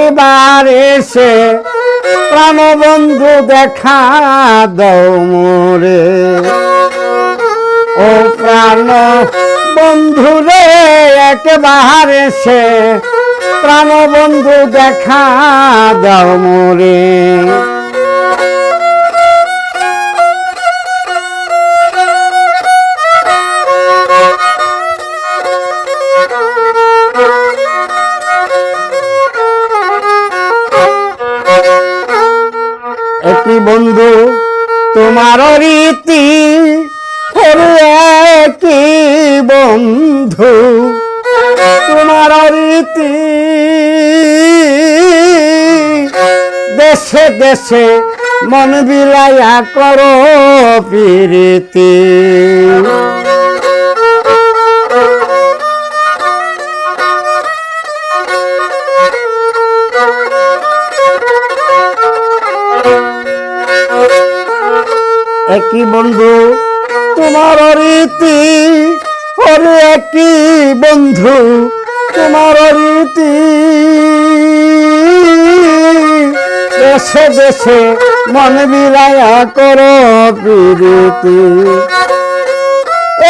একবার এসে প্রাণবন্ধু দেখা দাও মোরে। ও প্রাণ বন্ধু রে একবার এসে প্রাণবন্ধু দেখা দাও মোরে। একই বন্ধু তোমার রীতি, একই বন্ধু তোমার রীতি, দেশে দেশে মন বিলাইয়া করো প্রীতি। একই বন্ধু তোমার রীতি, ওরে একই বন্ধু তোমার রীতি, দেশে দেশে মন বিলাইয়া করো প্রীতি।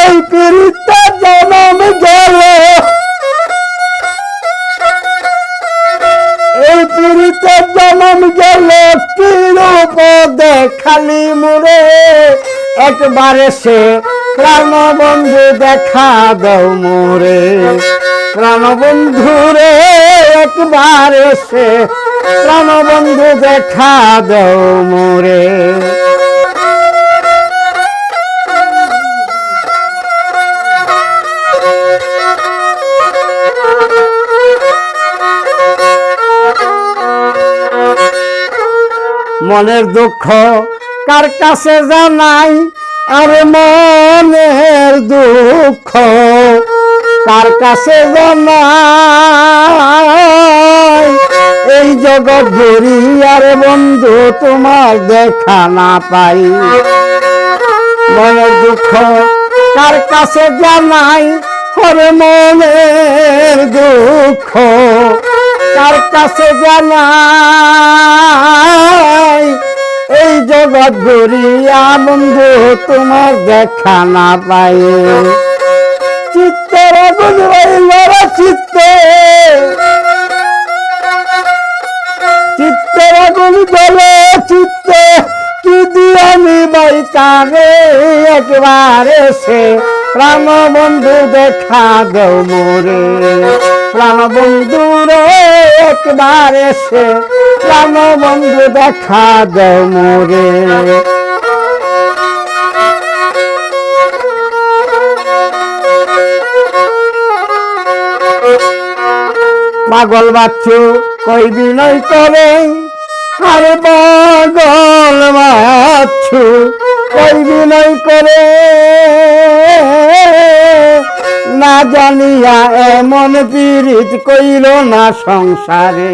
এই প্রীতিতে জনম গেল, এই প্রীতিতে জনম গেল, কি রূপ দেখালি মোরে। একবার সে প্রাণবন্ধু দেখা দাও মোরে। প্রাণবন্ধু রে একবার সে প্রাণবন্ধু দেখা দাও মোরে। মনের দুঃখ কার কাছে জানাই, আরে মনের দুঃখ কার কাছে জানাই। এই জগৎ ঘুরি আরে বন্ধু তোমার দেখা না পাই। মনের দুঃখ কার কাছে জানাই, আরে মনের দুঃখ কার কাছে জানাই। এই জগৎ ঘুরিয়া বন্ধু তোমার দেখা না পাই। চিত্তের আগুন রইল চিত্তে, চিত্তের আগুন জ্বলে চিত্তে, কি দিয়া নিবাই তারে। একবার এসে প্রাণবন্ধু দেখা দাও মোরে। প্রাণবন্ধু রে একবার এসে প্রাণবন্ধু দেখা দাও মোরে। পাগল বাচ্চু কই বিনয় করে, আরে পাগল বাচ্চু কই বিনয় করে, না জানিয়া এমন পীড়িত কইল না সংসারে।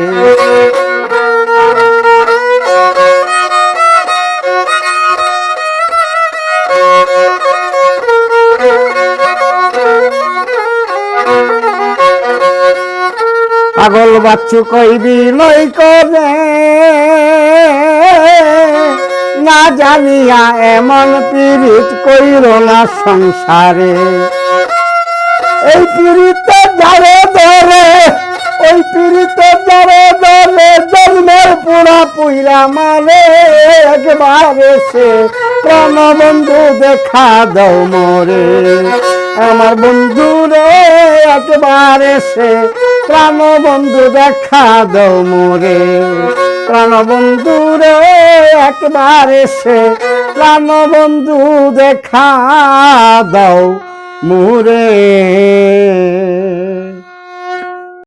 পাগল বাচ্চু কই বিনয় করে, না জানিয়া এমন পীড়িত কইল না সংসারে। এই পীড়িতে যারে ধরে, ওই পীড়িতে যারে ধরে, জন্মের পুরা পুইরা মারে। একবার এসে প্রাণবন্ধু দেখা দাও মোরে। আমার বন্ধু রে একবার এসে প্রাণবন্ধু দেখা দাও মোরে। প্রাণবন্ধু রে একবার এসে প্রাণবন্ধু দেখা দাও মোরে।